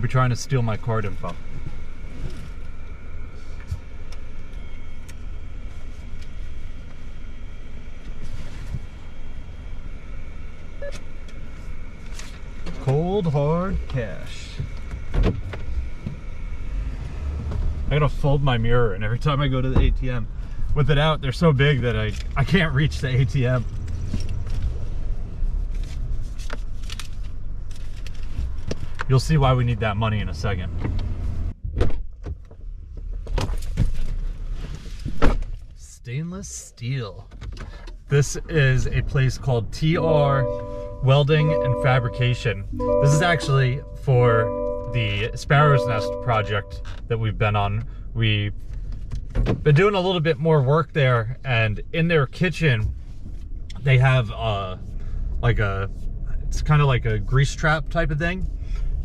be trying to steal my card info. Cold hard cash. I gotta fold my mirror, and every time I go to the ATM with it out, they're so big that I can't reach the ATM. You'll see why we need that money in a second. Stainless steel. This is a place called TR Welding and Fabrication. This is actually for the Sparrow's Nest project that we've been on. We've been doing a little bit more work there, and in their kitchen they have it's kind of like a grease trap type of thing,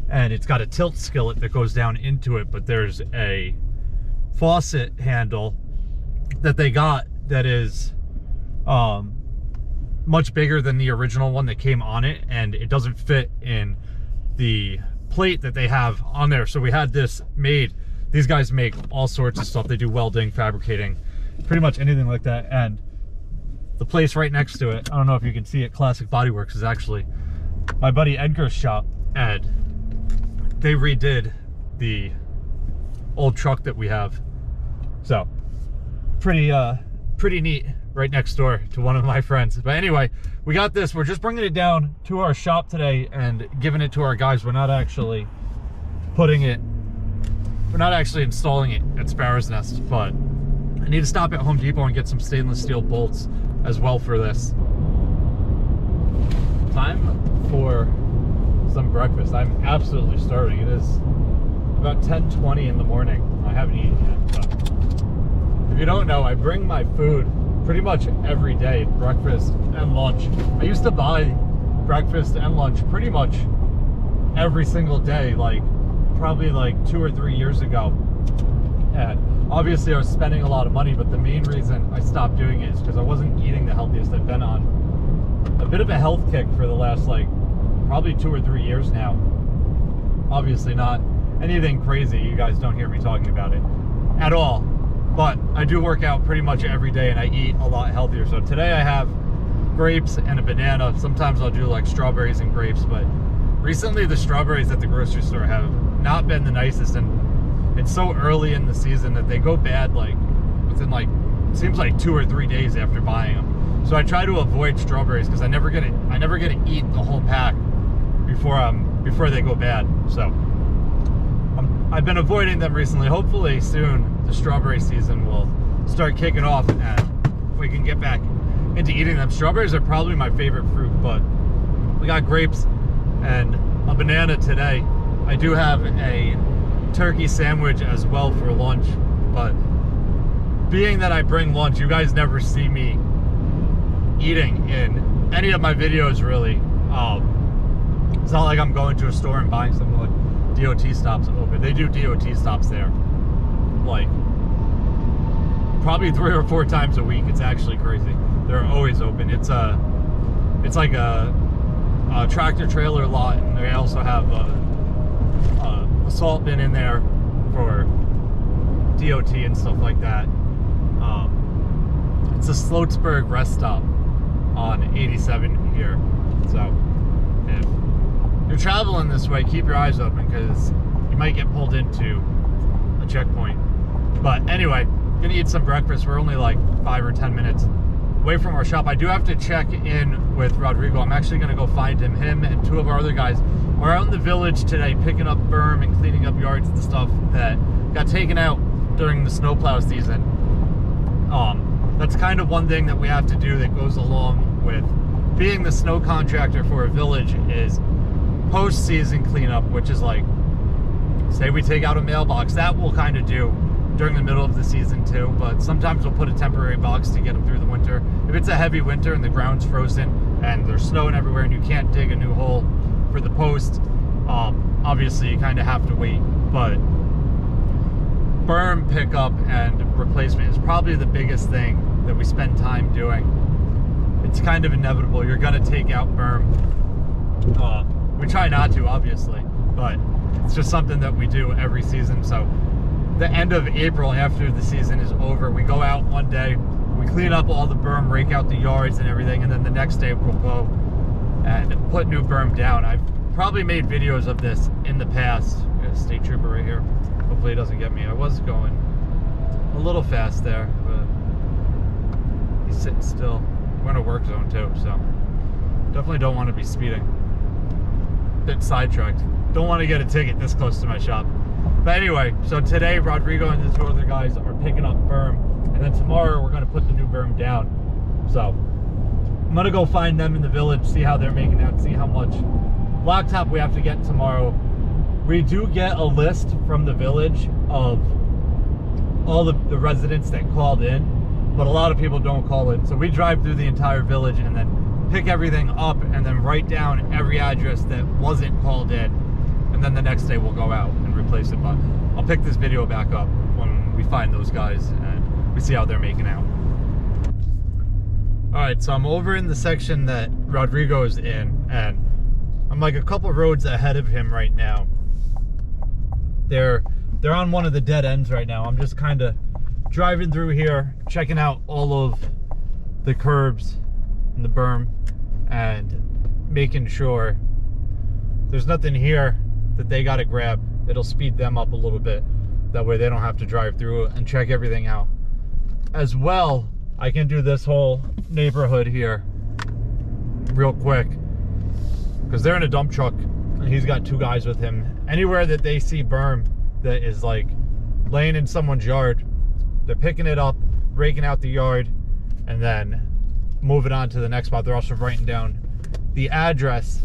and it's got a tilt skillet that goes down into it, but there's a faucet handle that they got that is much bigger than the original one that came on it, and it doesn't fit in the plate that they have on there. So we had this made. These guys make all sorts of stuff. They do welding, fabricating, pretty much anything like that. And the place right next to it, I don't know if you can see it, Classic Body Works, is actually my buddy Edgar's shop, and they redid the old truck that we have. So pretty neat, right next door to one of my friends. But anyway, we got this. We're just bringing it down to our shop today and giving it to our guys. We're not actually installing it at Sparrow's Nest, but I need to stop at Home Depot and get some stainless steel bolts as well for this. Time for some breakfast. I'm absolutely starving. It is about 10:20 in the morning. I haven't eaten yet, but if you don't know, I bring my food pretty much every day, breakfast and lunch. I used to buy breakfast and lunch pretty much every single day, like probably like 2 or 3 years ago. And obviously I was spending a lot of money, but the main reason I stopped doing it is because I wasn't eating the healthiest. I've been on a bit of a health kick for the last like probably 2 or 3 years now. Obviously not anything crazy. You guys don't hear me talking about it at all. But I do work out pretty much every day, and I eat a lot healthier. So today I have grapes and a banana. Sometimes I'll do like strawberries and grapes, but recently the strawberries at the grocery store have not been the nicest, and it's so early in the season that they go bad like within like, it seems like 2 or 3 days after buying them. So I try to avoid strawberries because I never get to eat the whole pack before they go bad. So I've been avoiding them recently. Hopefully soon the strawberry season will start kicking off and we can get back into eating them. Strawberries are probably my favorite fruit, but we got grapes and a banana today. I do have a turkey sandwich as well for lunch, but being that I bring lunch, you guys never see me eating in any of my videos really. It's not like I'm going to a store and buying something like DOT stops open. They do DOT stops there like probably 3 or 4 times a week. It's actually crazy. They're always open. It's like a tractor trailer lot, and they also have a salt bin in there for DOT and stuff like that. It's a Sloatsburg rest stop on 87 here. So if you're traveling this way, keep your eyes open because you might get pulled into a checkpoint. But anyway, gonna eat some breakfast. We're only like 5 or 10 minutes away from our shop. I do have to check in with Rodrigo. I'm actually gonna go find him. Him and 2 of our other guys are out in the village today picking up berm and cleaning up yards and stuff that got taken out during the snowplow season. That's kind of one thing that we have to do that goes along with being the snow contractor for a village is post-season cleanup, which is like, say we take out a mailbox, that we'll kind of do during the middle of the season too, but sometimes we'll put a temporary box to get them through the winter. If it's a heavy winter and the ground's frozen and there's snowing everywhere and you can't dig a new hole for the post, obviously you kind of have to wait. But berm pickup and replacement is probably the biggest thing that we spend time doing. It's kind of inevitable. You're gonna take out berm. We try not to, obviously, but It's just something that we do every season. So the end of April, after the season is over, we go out one day, we clean up all the berm, rake out the yards and everything, and then the next day we'll go and put new berm down. I've probably made videos of this in the past. We got a state trooper right here. Hopefully he doesn't get me. I was going a little fast there, but he's sitting still. We're in a work zone too, so definitely don't want to be speeding. Bit sidetracked. Don't want to get a ticket this close to my shop. But anyway, so today Rodrigo and the two other guys are picking up berm, and then tomorrow we're going to put the new berm down. So I'm going to go find them in the village, see how they're making out, see how much blacktop we have to get tomorrow. We do get a list from the village of all the residents that called in, but a lot of people don't call in. So we drive through the entire village and then pick everything up and then write down every address that wasn't called in. And then the next day we'll go out and replace it. But I'll pick this video back up when we find those guys and we see how they're making out. All right, so I'm over in the section that Rodrigo's in, and I'm like a couple roads ahead of him right now. They're on one of the dead ends right now. I'm just kind of driving through here, checking out all of the curbs and the berm and making sure there's nothing here that they got to grab. It'll speed them up a little bit. That way they don't have to drive through and check everything out. As well, I can do this whole neighborhood here real quick because they're in a dump truck and he's got two guys with him. Anywhere that they see berm that is like laying in someone's yard, they're picking it up, raking out the yard, and then moving on to the next spot. They're also writing down the address.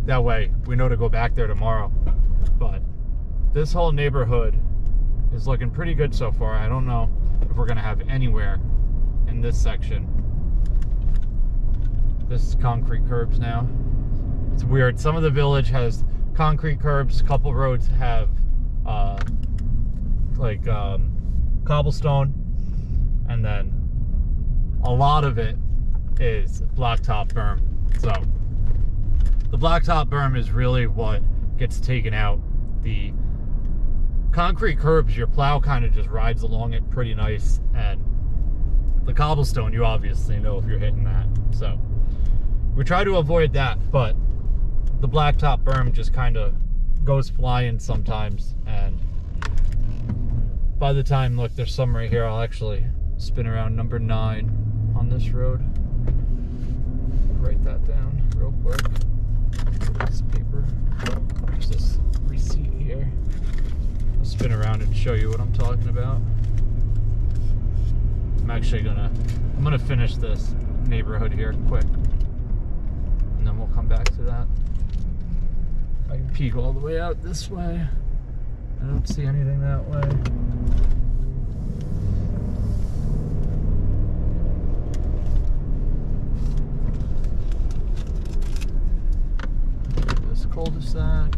That way we know to go back there tomorrow. But this whole neighborhood is looking pretty good so far. I don't know if we're gonna have anywhere in this section. This is concrete curbs now. It's weird. Some of the village has concrete curbs. A couple roads have cobblestone, and then a lot of it is blacktop berm. So the blacktop berm is really what gets taken out. The concrete curbs, your plow kind of just rides along it pretty nice, and the cobblestone, you obviously know if you're hitting that. So we try to avoid that, but the blacktop berm just kind of goes flying sometimes. And by the time, look, there's some right here. I'll actually spin around number 9 on this road. Write that down real quick. This paper. There's this receipt here. I'll spin around and show you what I'm talking about. I'm gonna finish this neighborhood here quick, and then we'll come back to that. I can peek all the way out this way. I don't see anything that way. This cul-de-sac.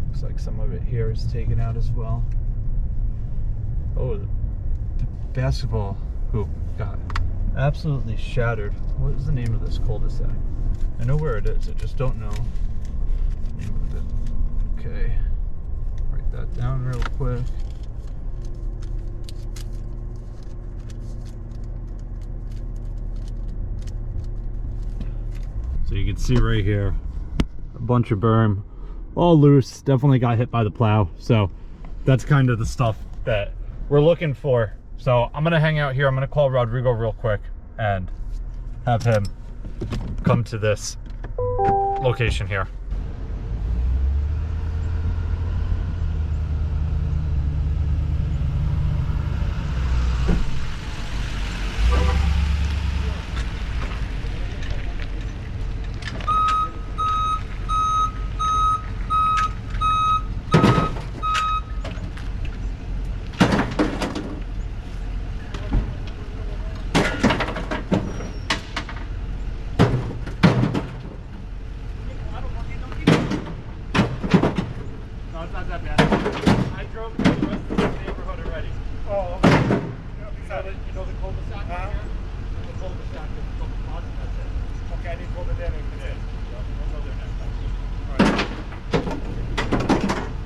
Looks like some of it here is taken out as well. Oh, the basketball hoop got absolutely shattered. What is the name of this cul-de-sac? I know where it is, I just don't know the name of it. Okay, write that down real quick. So you can see right here, a bunch of berm, all loose, definitely got hit by the plow. So that's kind of the stuff that we're looking for. So I'm gonna hang out here. I'm gonna call Rodrigo real quick and have him come to this location here. You know the cul-de-sac right here? The cul-de-sac is a couple spots and that's it. Okay, I didn't go there and Yeah. We'll go there next time.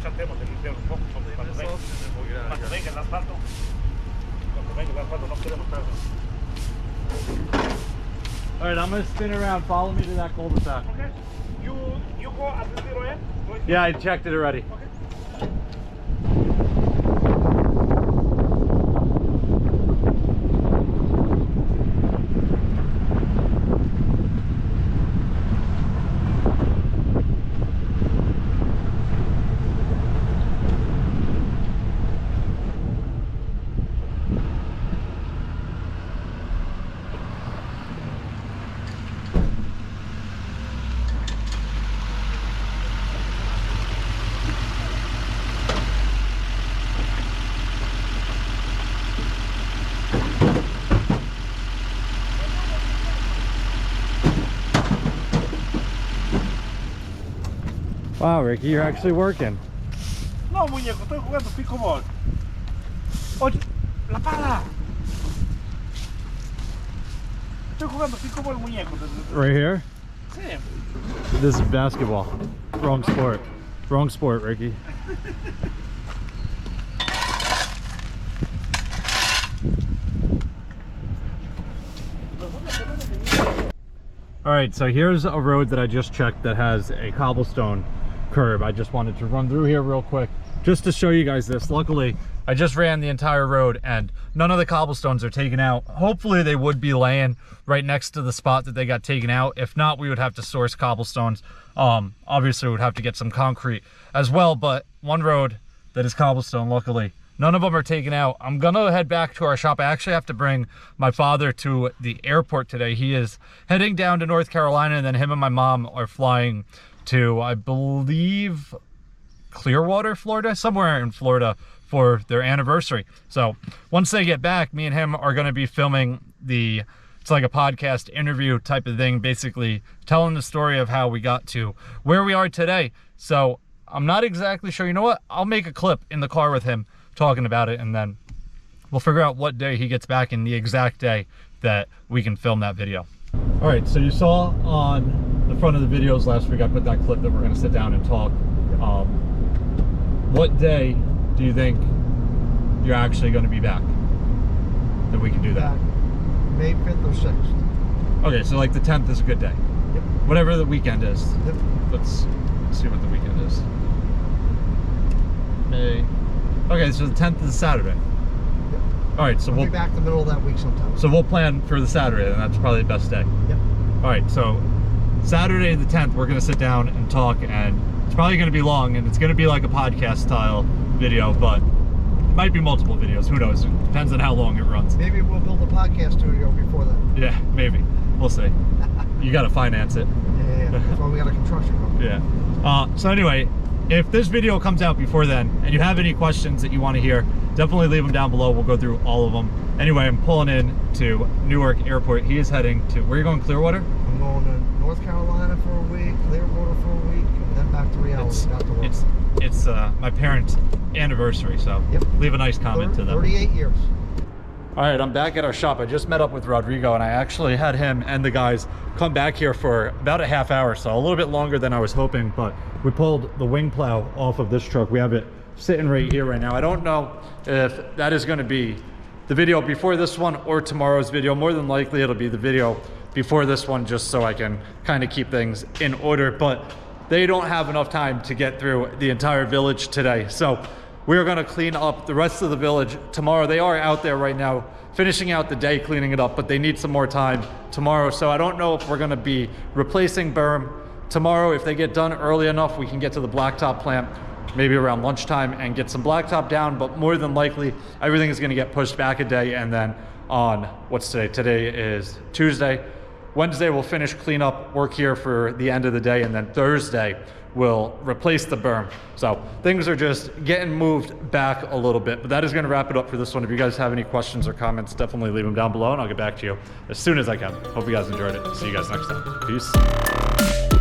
Tratemos de limpiar un poco cuando venga el asfalto. Cuando venga el asfalto no queremos estar. All right, I'm gonna spin around. Follow me to that cul-de-sac. Okay. You go at the zero end. Yeah, I checked it already. Okay. Wow, Ricky, you're actually working. No, muñeco, estoy jugando pickleball. Oye, la pala. Estoy jugando pickleball, muñeco. Right here? Sí. This is basketball. Wrong sport. Wrong sport, Ricky. All right, so here's a road that I just checked that has a cobblestone curb. I just wanted to run through here real quick just to show you guys this. Luckily, I just ran the entire road and none of the cobblestones are taken out. Hopefully they would be laying right next to the spot that they got taken out. If not, we would have to source cobblestones. Obviously we would have to get some concrete as well, but one road that is cobblestone, luckily none of them are taken out. I'm gonna head back to our shop. I actually have to bring my father to the airport today. He is heading down to North Carolina, and then him and my mom are flying to, I believe, Clearwater, Florida, somewhere in Florida for their anniversary. So once they get back, me and him are gonna be filming it's like a podcast interview type of thing, basically telling the story of how we got to where we are today. So I'm not exactly sure. You know what? I'll make a clip in the car with him talking about it, and then we'll figure out what day he gets back and the exact day that we can film that video. All right, so you saw on the front of the videos last week I put that clip that we're going to sit down and talk. What day do you think you're actually going to be back that we can do that? May 5th or 6th. Okay, so like the 10th is a good day. Yep. Whatever the weekend is. Yep. Let's see what the weekend is. May. Okay, so the 10th is Saturday. Yep. All right, so we'll be back the middle of that week sometime. So we'll plan for the Saturday, and that's probably the best day. Yep. All right, so Saturday the 10th, we're gonna sit down and talk, and it's probably gonna be long, and it's gonna be like a podcast style video, but it might be multiple videos, who knows? It depends on how long it runs. Maybe we'll build a podcast studio before that. Yeah, maybe. We'll see. You gotta finance it. Yeah, that's why we got a construction company. Yeah. So anyway, if this video comes out before then and you have any questions that you want to hear, definitely leave them down below. We'll go through all of them. Anyway, I'm pulling in to Newark Airport. He is heading to, where are you going, Clearwater? I'm going to North Carolina for a week, Clearwater for a week, and then back to reality, back to work. It's my parents' anniversary, so yep. Leave a nice comment to them. 38 years. All right, I'm back at our shop. I just met up with Rodrigo, and I actually had him and the guys come back here for about a half hour, so a little bit longer than I was hoping, but we pulled the wing plow off of this truck. We have it sitting right here right now. I don't know if that is going to be the video before this one or tomorrow's video. More than likely, it'll be the video before this one, just so I can kind of keep things in order, but they don't have enough time to get through the entire village today. So we're gonna clean up the rest of the village tomorrow. They are out there right now finishing out the day cleaning it up, but they need some more time tomorrow. So I don't know if we're gonna be replacing berm tomorrow. If they get done early enough, we can get to the blacktop plant maybe around lunchtime and get some blacktop down, but more than likely, everything is gonna get pushed back a day, and then on, what's today? Today is Tuesday. Wednesday, we'll finish cleanup work here for the end of the day, and then Thursday, we'll replace the berm. So things are just getting moved back a little bit, but that is gonna wrap it up for this one. If you guys have any questions or comments, definitely leave them down below, and I'll get back to you as soon as I can. Hope you guys enjoyed it. See you guys next time. Peace.